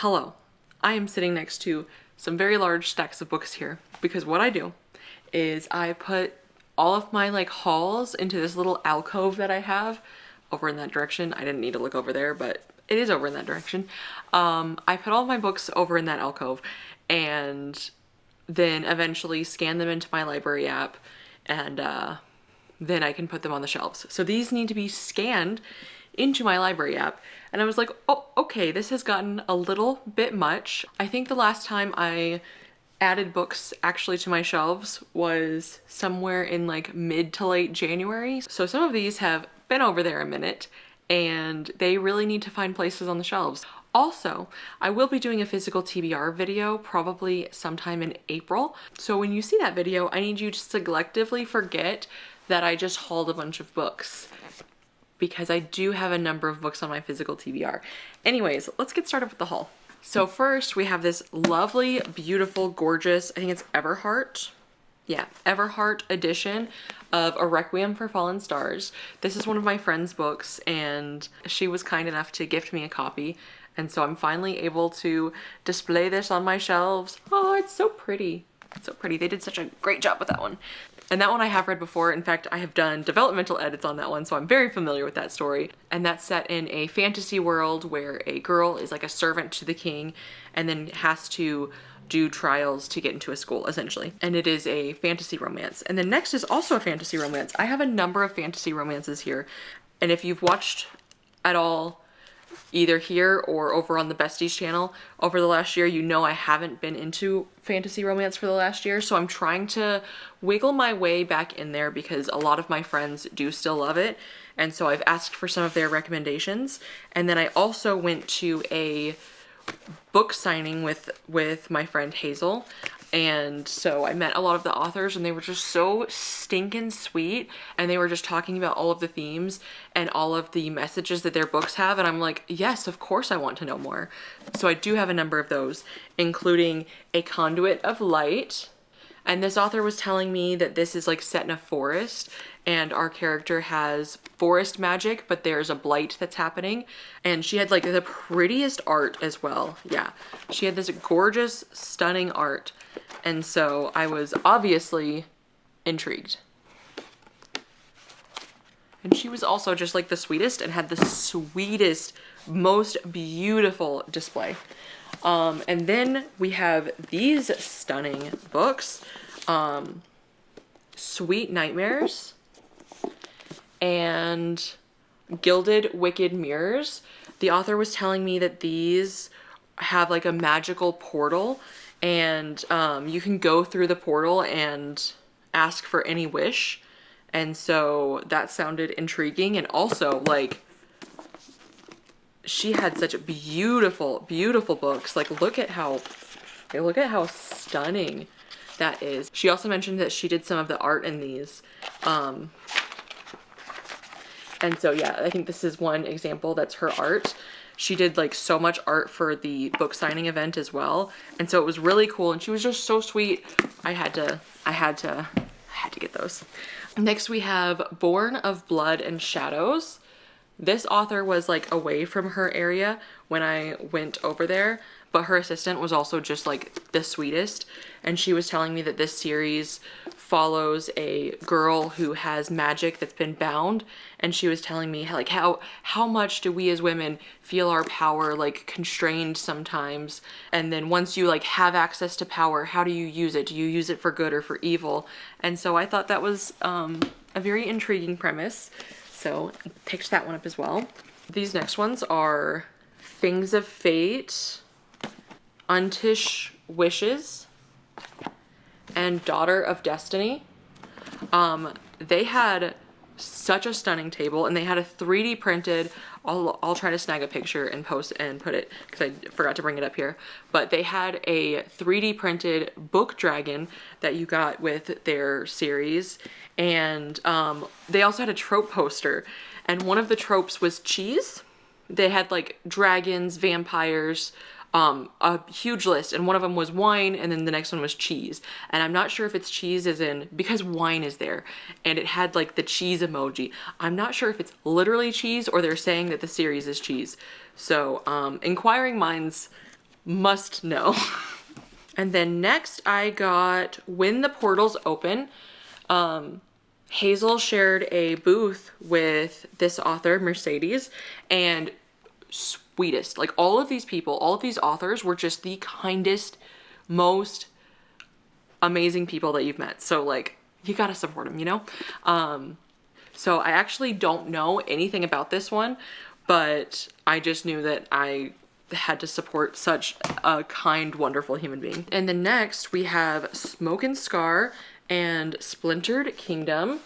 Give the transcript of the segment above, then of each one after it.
Hello, I am sitting next to some very large stacks of books here because what I do is I put all of my like hauls into this little alcove that I have over in that direction. I didn't need to look over there, but it is over in that direction. I put all of my books over in that alcove and then eventually scan them into my library app, and then I can put them on the shelves. So these need to be scanned into my library app. And I was like, oh, okay, this has gotten a little bit much. I think the last time I added books actually to my shelves was somewhere in like mid to late January. So some of these have been over there a minute and they really need to find places on the shelves. Also, I will be doing a physical TBR video probably sometime in April. So when you see that video, I need you to selectively forget that I just hauled a bunch of books, because I do have a number of books on my physical TBR. Anyways, let's get started with the haul. So first we have this lovely, beautiful, gorgeous, I think it's Everhart. Yeah, Everhart edition of A Requiem for Fallen Stars. This is one of my friend's books and she was kind enough to gift me a copy. And so I'm finally able to display this on my shelves. Oh, it's so pretty. It's so pretty. They did such a great job with that one. And that one I have read before. In fact, I have done developmental edits on that one, so I'm very familiar with that story. And that's set in a fantasy world where a girl is like a servant to the king and then has to do trials to get into a school, essentially. And it is a fantasy romance. And then next is also a fantasy romance. I have a number of fantasy romances here. And if you've watched at all, either here or over on the Besties channel over the last year, you know I haven't been into fantasy romance for the last year, so I'm trying to wiggle my way back in there because a lot of my friends do still love it, and so I've asked for some of their recommendations. And then I also went to a book signing with my friend Hazel, and so I met a lot of the authors and they were just so stinking sweet, and they were just talking about all of the themes and all of the messages that their books have, and I'm like, yes, of course I want to know more. So I do have a number of those, including A Conduit of Light. And this author was telling me that this is like set in a forest and our character has forest magic, but there's a blight that's happening. And she had like the prettiest art as well. Yeah, she had this gorgeous, stunning art. And so I was obviously intrigued. And she was also just like the sweetest and had the sweetest, most beautiful display. And then we have these stunning books, Sweet Nightmares and Gilded Wicked Mirrors. The author was telling me that these have like a magical portal, and you can go through the portal and ask for any wish. And so that sounded intriguing. And also, like, she had such beautiful, beautiful books. Like, look at how stunning that is. She also mentioned that she did some of the art in these. And so, yeah, I think this is one example that's her art. She did like so much art for the book signing event as well. And so it was really cool. And she was just so sweet. I had to get those. Next we have Born of Blood and Shadows. This author was like away from her area when I went over there, but her assistant was also just like the sweetest. And she was telling me that this series follows a girl who has magic that's been bound. And she was telling me like how much do we as women feel our power like constrained sometimes. And then once you like have access to power, how do you use it? Do you use it for good or for evil? And so I thought that was a very intriguing premise. So I picked that one up as well. These next ones are Things of Fate, Untish Wishes, and Daughter of Destiny. They had such a stunning table, and they had a 3D printed, I'll try to snag a picture and post and put it because I forgot to bring it up here, but they had a 3D printed book dragon that you got with their series. And they also had a trope poster, and one of the tropes was cheese. They had like dragons, vampires, a huge list, and one of them was wine, and then the next one was cheese. And I'm not sure if it's cheese as in, because wine is there, and it had like the cheese emoji. I'm not sure if it's literally cheese or they're saying that the series is cheese. So inquiring minds must know. And then next I got When the Portals Open. Hazel shared a booth with this author, Mercedes, and sweetest. Like, all of these people, all of these authors were just the kindest, most amazing people that you've met. So like, you gotta support them, you know? So I actually don't know anything about this one, but I just knew that I had to support such a kind, wonderful human being. And then next we have Smoke and Scar and Splintered Kingdom.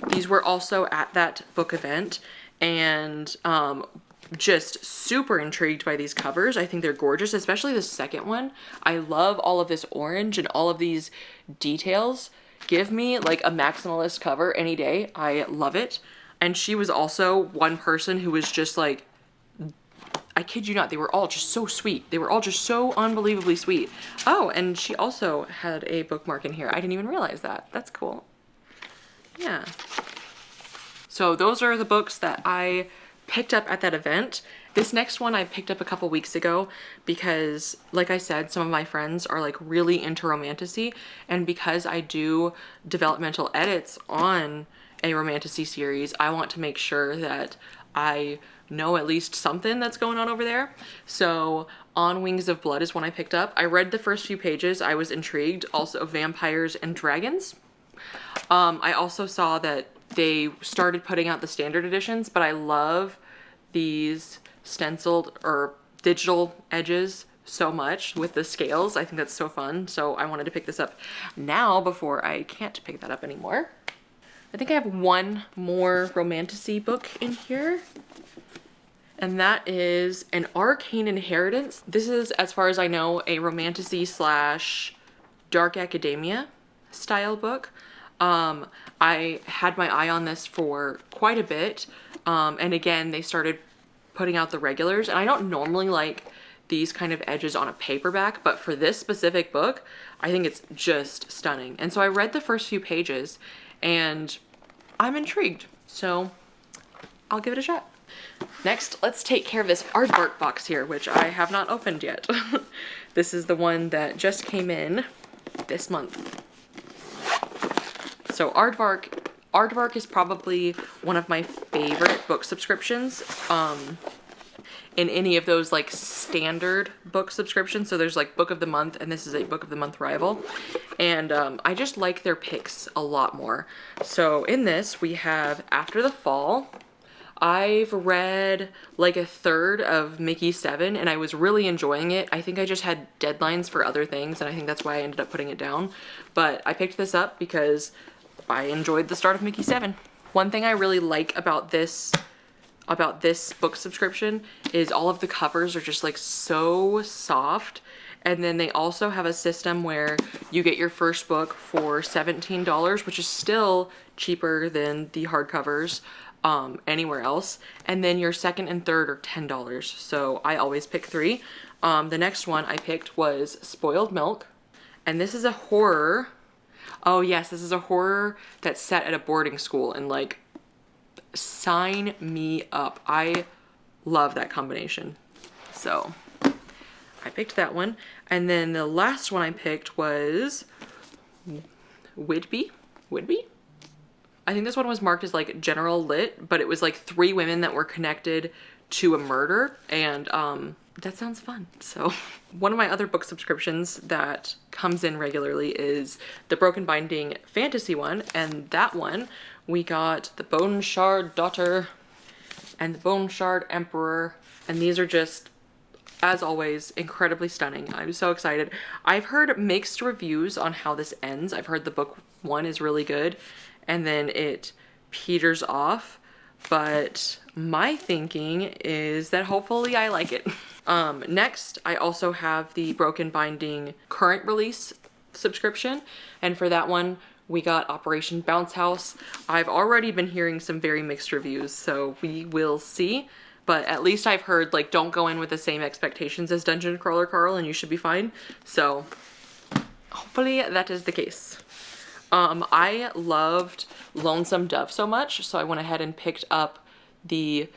These were also at that book event, and just super intrigued by these covers. I think they're gorgeous, especially the second one. I love all of this orange and all of these details. Give me like a maximalist cover any day. I love it. And she was also one person who was just like, I kid you not, they were all just so sweet. They were all just so unbelievably sweet. Oh, and she also had a bookmark in here. I didn't even realize that. That's cool. Yeah. So those are the books that I picked up at that event. This next one I picked up a couple weeks ago because, like I said, some of my friends are like really into Romantasy, and because I do developmental edits on a Romantasy series, I want to make sure that I know at least something that's going on over there. So On Wings of Blood is one I picked up. I read the first few pages. I was intrigued. Also Vampires and Dragons. I also saw that they started putting out the standard editions, but I love these stenciled or digital edges so much with the scales. I think that's so fun. So I wanted to pick this up now before I can't pick that up anymore. I think I have one more Romantasy book in here, and that is An Arcane Inheritance. This is, as far as I know, a Romantasy slash dark academia style book. I had my eye on this for quite a bit, and again, they started putting out the regulars, and I don't normally like these kind of edges on a paperback, but for this specific book, I think it's just stunning. And so I read the first few pages, and I'm intrigued, so I'll give it a shot. Next, let's take care of this aardvark box here, which I have not opened yet. This is the one that just came in this month. So Aardvark is probably one of my favorite book subscriptions in any of those like standard book subscriptions. So there's like Book of the Month, and this is a Book of the Month rival. And I just like their picks a lot more. So in this we have After the Fall. I've read like a third of Mickey 7 and I was really enjoying it. I think I just had deadlines for other things, and I think that's why I ended up putting it down. But I picked this up because I enjoyed the start of Mickey 7. One thing I really like about this book subscription is all of the covers are just like so soft. And then they also have a system where you get your first book for $17, which is still cheaper than the hardcovers anywhere else. And then your second and third are $10. So I always pick 3. The next one I picked was Spoiled Milk. And this is a horror. Oh yes, this is a horror that's set at a boarding school, and like, sign me up. I love that combination. So I picked that one. And then the last one I picked was Whidbey? I think this one was marked as like general lit, but it was like 3 women that were connected to a murder, and that sounds fun. So one of my other book subscriptions that comes in regularly is the Broken Binding fantasy one, and that one we got the Bone Shard Daughter and the Bone Shard Emperor, and these are just, as always, incredibly stunning. I'm so excited. I've heard mixed reviews on how this ends. I've heard the book 1 is really good and then it peters off, but my thinking is that hopefully I like it. Next, I also have the Broken Binding current release subscription, and for that one we got Operation Bounce House. I've already been hearing some very mixed reviews, so we will see. But at least I've heard, like, don't go in with the same expectations as Dungeon Crawler Carl and you should be fine. So hopefully that is the case. I loved Lonesome Dove so much, so I went ahead and picked up the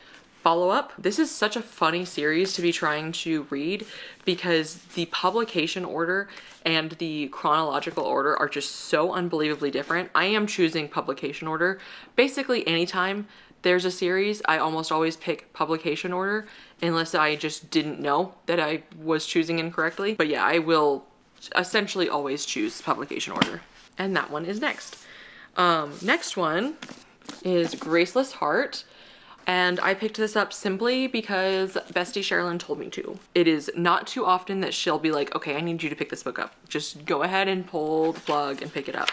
follow-up. This is such a funny series to be trying to read because the publication order and the chronological order are just so unbelievably different. I am choosing publication order. Basically, anytime there's a series, I almost always pick publication order unless I just didn't know that I was choosing incorrectly. But yeah, I will essentially always choose publication order. And that one is next. Next one is Graceless Heart. And I picked this up simply because Bestie Sherilyn told me to. It is not too often that she'll be like, okay, I need you to pick this book up. Just go ahead and pull the plug and pick it up.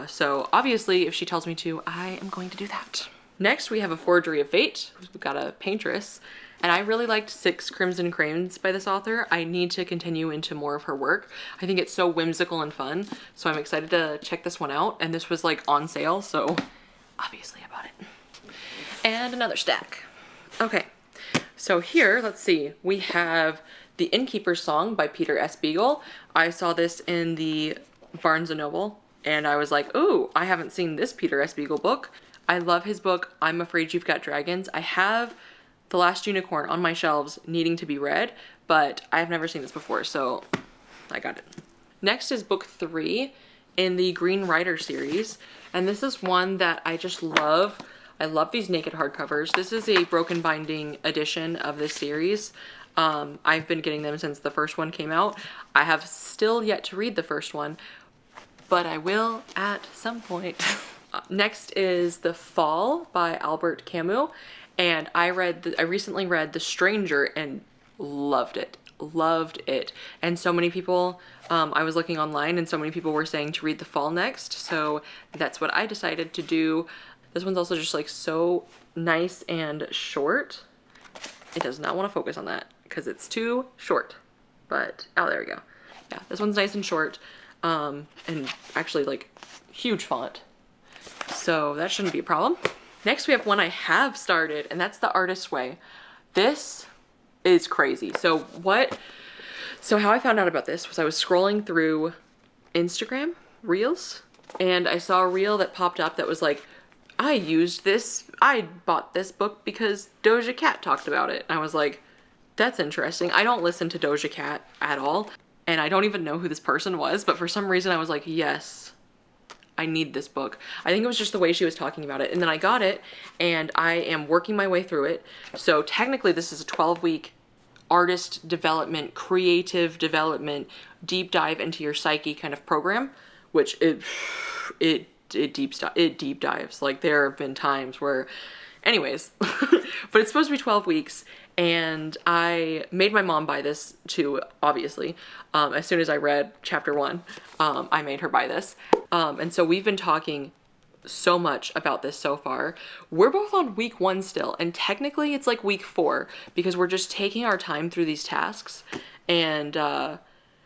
So obviously if she tells me to, I am going to do that. Next we have A Forgery of Fate. We've got a paintress. And I really liked Six Crimson Cranes by this author. I need to continue into more of her work. I think it's so whimsical and fun. So I'm excited to check this one out. And this was like on sale, so obviously I bought it. And another stack. Okay, so here, let's see, we have The Innkeeper's Song by Peter S. Beagle. I saw this in the Barnes & Noble, and I was like, ooh, I haven't seen this Peter S. Beagle book. I love his book, I'm Afraid You've Got Dragons. I have The Last Unicorn on my shelves needing to be read, but I've never seen this before, so I got it. Next is book 3 in the Green Rider series, and this is one that I just love. I love these naked hardcovers. This is a broken binding edition of this series. I've been getting them since the first one came out. I have still yet to read the first one, but I will at some point. Next is The Fall by Albert Camus, and I recently read The Stranger and loved it. Loved it. And so many people, I was looking online and so many people were saying to read The Fall next, so that's what I decided to do. This one's also just like so nice and short. It does not want to focus on that because it's too short, but oh, there we go. Yeah, this one's nice and short, and actually like huge font, so that shouldn't be a problem. Next we have one I have started, and that's The Artist's Way. This is crazy. So how I found out about this was I was scrolling through Instagram Reels, and I saw a reel that popped up that was like, I bought this book because Doja Cat talked about it. And I was like, that's interesting. I don't listen to Doja Cat at all, and I don't even know who this person was, but for some reason I was like, yes, I need this book. I think it was just the way she was talking about it. And then I got it, and I am working my way through it. So technically this is a 12-week artist development, creative development, deep dive into your psyche kind of program, which it deep dives. Like there have been times where, anyways, but it's supposed to be 12 weeks, and I made my mom buy this too, obviously. As soon as I read chapter 1, I made her buy this. And so we've been talking so much about this so far. We're both on week 1 still, and technically it's like week 4 because we're just taking our time through these tasks. And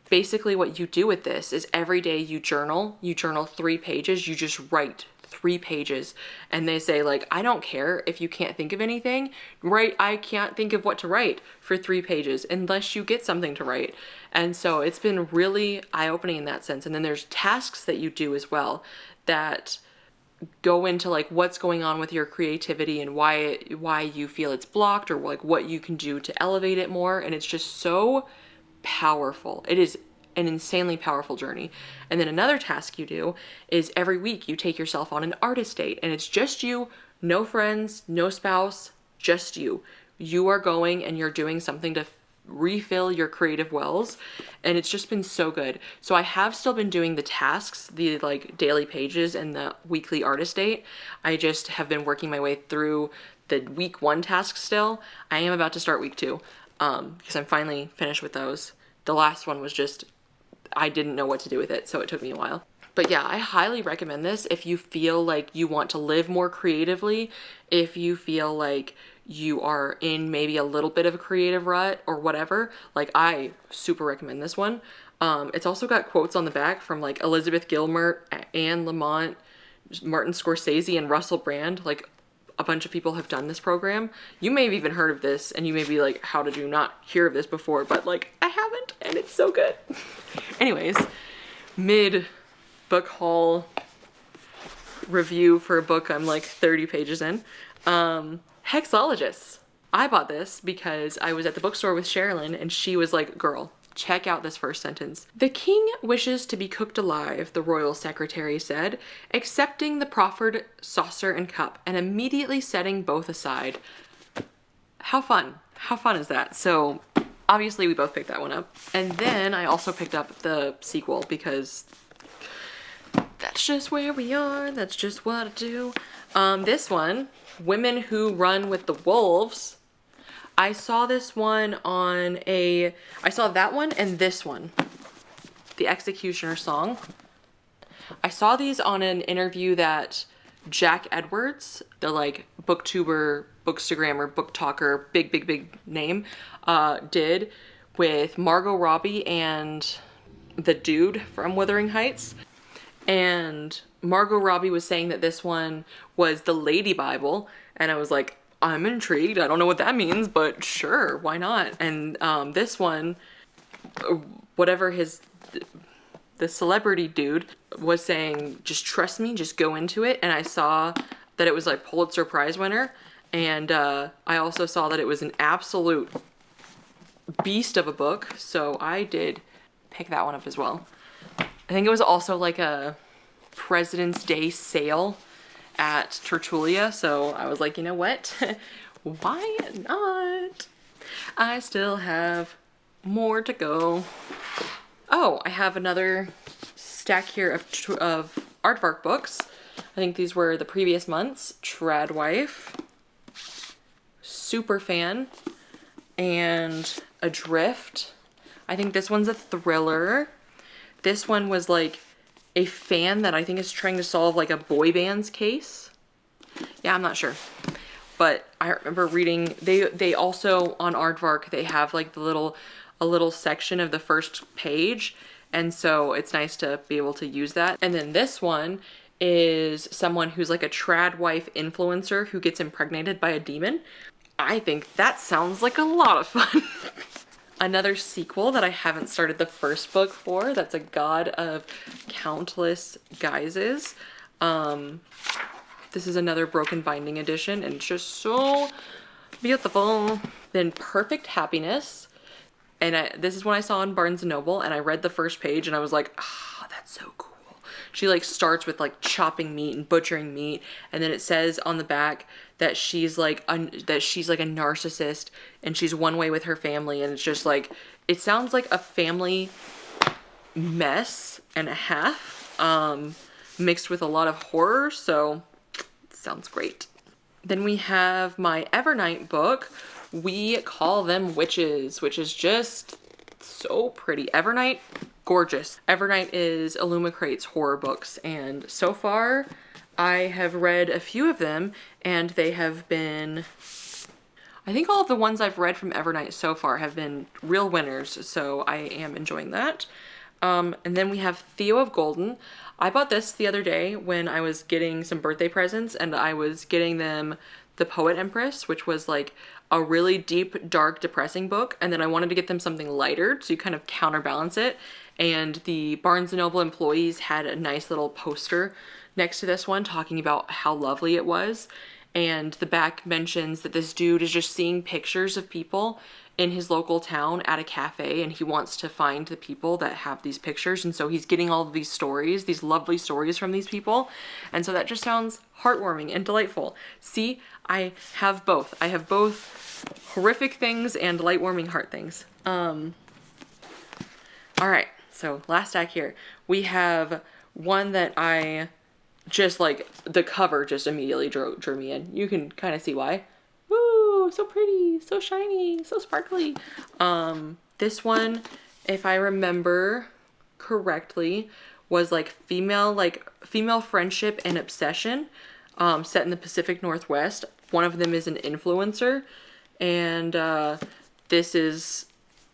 basically what you do with this is every day you journal 3 pages, you just write 3 pages, and they say like, I don't care if you can't think of anything, right? I can't think of what to write for 3 pages unless you get something to write. And so it's been really eye-opening in that sense. And then there's tasks that you do as well that go into like what's going on with your creativity and why you feel it's blocked, or like what you can do to elevate it more. And it's just so powerful. It is an insanely powerful journey. And then another task you do is every week you take yourself on an artist date, and it's just you, no friends, no spouse, just you. You are going and you're doing something to refill your creative wells, and it's just been so good. So I have still been doing the tasks, the like daily pages and the weekly artist date. I just have been working my way through the week 1 tasks still. I am about to start week 2 because I'm finally finished with those. The last one was just, I didn't know what to do with it, so it took me a while. But yeah, I highly recommend this if you feel like you want to live more creatively, if you feel like you are in maybe a little bit of a creative rut or whatever. Like, I super recommend this one. It's also got quotes on the back from like Elizabeth Gilbert, Anne Lamott, Martin Scorsese, and Russell Brand. Like, a bunch of people have done this program. You may have even heard of this, and you may be like, how did you not hear of this before? But like, I haven't, and it's so good. Anyways, mid book haul review for a book I'm like 30 pages in. Hexologists. I bought this because I was at the bookstore with Sherilyn and she was like, girl, check out this first sentence. The king wishes to be cooked alive, the royal secretary said, accepting the proffered saucer and cup and immediately setting both aside. How fun. How fun is that? So obviously we both picked that one up. And then I also picked up the sequel because that's just where we are. That's just what I do. This one, Women Who Run with the Wolves. I saw this one I saw that one and this one, The Executioner Song. I saw these on an interview that Jack Edwards, the like booktuber, bookstagrammer, book talker, big name, did with Margot Robbie and the dude from Wuthering Heights. And Margot Robbie was saying that this one was the Lady Bible, and I was like, I'm intrigued. I don't know what that means, but sure, why not? And this one, whatever the celebrity dude was saying, just trust me, just go into it. And I saw that it was like Pulitzer Prize winner. And I also saw that it was an absolute beast of a book. So I did pick that one up as well. I think it was also like a President's Day sale at Tertulia, so I was like, you know what? Why not? I still have more to go. Oh, I have another stack here of Aardvark books. I think these were the previous month's. Tradwife, super fan, and Adrift. I think this one's a thriller. This one was like a fan that I think is trying to solve like a boy band's case. Yeah, I'm not sure. But I remember reading, they also on Aardvark, they have like a little section of the first page. And so it's nice to be able to use that. And then this one is someone who's like a tradwife influencer who gets impregnated by a demon. I think that sounds like a lot of fun. Another sequel that I haven't started the first book for, that's a God of Countless Guises. This is another Broken Binding edition, and it's just so beautiful. Then Perfect Happiness, and this is one I saw in Barnes & Noble, and I read the first page, and I was like, ah, that's so cool. She like starts with like chopping meat and butchering meat, and then it says on the back that she's like a narcissist and she's one way with her family, and it's just like, it sounds like a family mess and a half, mixed with a lot of horror, so it sounds great. Then we have my Evernight book, We Call Them Witches, which is just so pretty. Evernight, gorgeous. Evernight is Illumicrate's horror books, and so far I have read a few of them, and they have been, I think all of the ones I've read from Evernight so far have been real winners, so I am enjoying that. And then we have Theo of Golden. I bought this the other day when I was getting some birthday presents, and I was getting them The Poet Empress, which was like a really deep, dark, depressing book, and then I wanted to get them something lighter so you kind of counterbalance it. And the Barnes & Noble employees had a nice little poster next to this one talking about how lovely it was. And the back mentions that this dude is just seeing pictures of people in his local town at a cafe, and he wants to find the people that have these pictures, and so he's getting all of these stories, these lovely stories from these people. And so that just sounds heartwarming and delightful. See, I have both. I have both horrific things and light-warming heart things. All right, so last stack here. We have one that I just like, the cover just immediately drew me in. You can kind of see why. Woo, so pretty, so shiny, so sparkly. This one, if I remember correctly, was like female friendship and obsession, set in the Pacific Northwest. One of them is an influencer, and this is,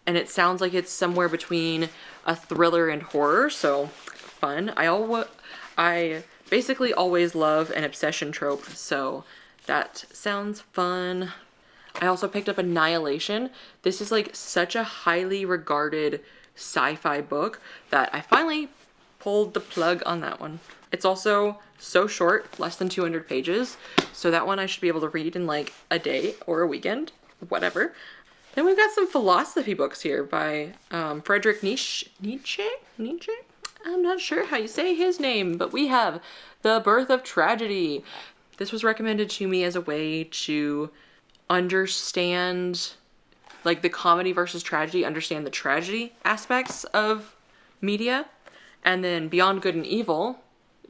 and it sounds like it's somewhere between a thriller and horror, so fun. I basically always love an obsession trope, so that sounds fun. I also picked up Annihilation. This is like such a highly regarded sci-fi book that I finally pulled the plug on that one. It's also so short, less than 200 pages, so that one I should be able to read in like a day or a weekend. whatever. Then we've got some philosophy books here by Friedrich Nietzsche? I'm not sure how you say his name, but we have The Birth of Tragedy. This was recommended to me as a way to understand like the comedy versus tragedy, understand the tragedy aspects of media. And then Beyond Good and Evil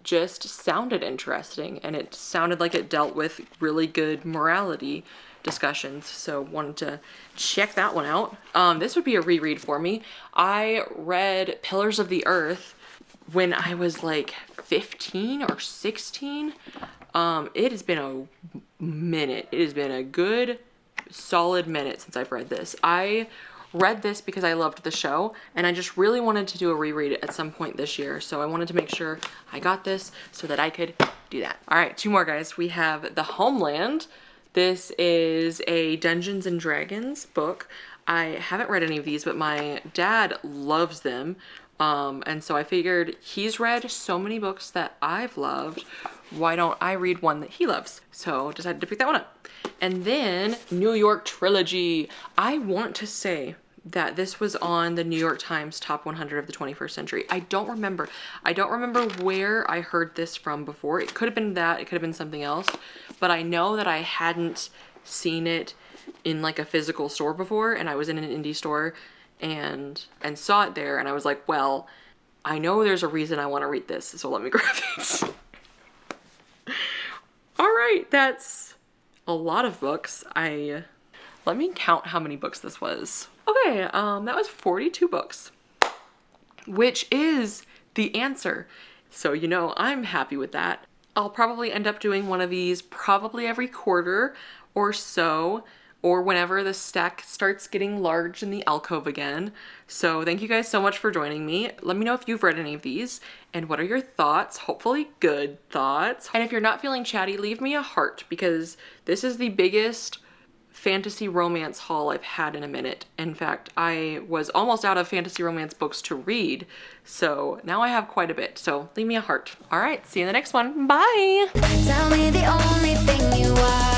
just sounded interesting, and it sounded like it dealt with really good morality discussions, so wanted to check that one out. This would be a reread for me. I read Pillars of the Earth when I was like 15 or 16. It has been a minute. It has been a good solid minute since I've read this. I read this because I loved the show, and I just really wanted to do a reread at some point this year, so I wanted to make sure I got this so that I could do that. All right, 2 more, guys. We have The Homeland. This is a Dungeons and Dragons book. I haven't read any of these, but my dad loves them, and so I figured he's read so many books that I've loved, why don't I read one that he loves? So decided to pick that one up. And then New York Trilogy. I want to say that this was on the New York Times Top 100 of the 21st Century. I don't remember where I heard this from before. It could have been that, it could have been something else, but I know that I hadn't seen it in like a physical store before, and I was in an indie store and saw it there, and I was like, well, I know there's a reason I want to read this, so let me grab it. All right, that's a lot of books. Let me count how many books this was. Okay, that was 42 books, which is the answer. So, you know, I'm happy with that. I'll probably end up doing one of these probably every quarter or so, or whenever the stack starts getting large in the alcove again. So thank you guys so much for joining me. Let me know if you've read any of these and what are your thoughts, hopefully good thoughts. And if you're not feeling chatty, leave me a heart, because this is the biggest fantasy romance haul I've had in a minute. In fact, I was almost out of fantasy romance books to read, so now I have quite a bit. So leave me a heart. All right, see you in the next one. Bye. Tell me the only thing you are.